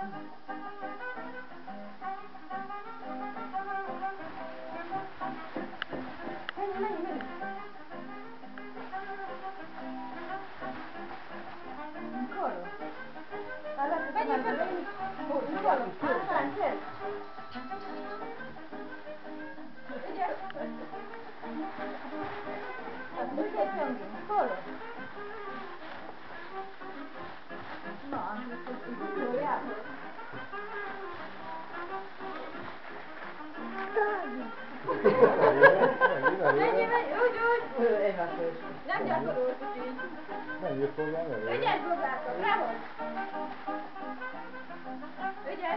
Menj. Încolo. Veni pe noi. Încolo. Așa, încet. Du-te-te încolo. Nu, am zis că o ia. Vedi, uite. N-am de acolo, Nem, io sto andando. Uite, bravo. Uite.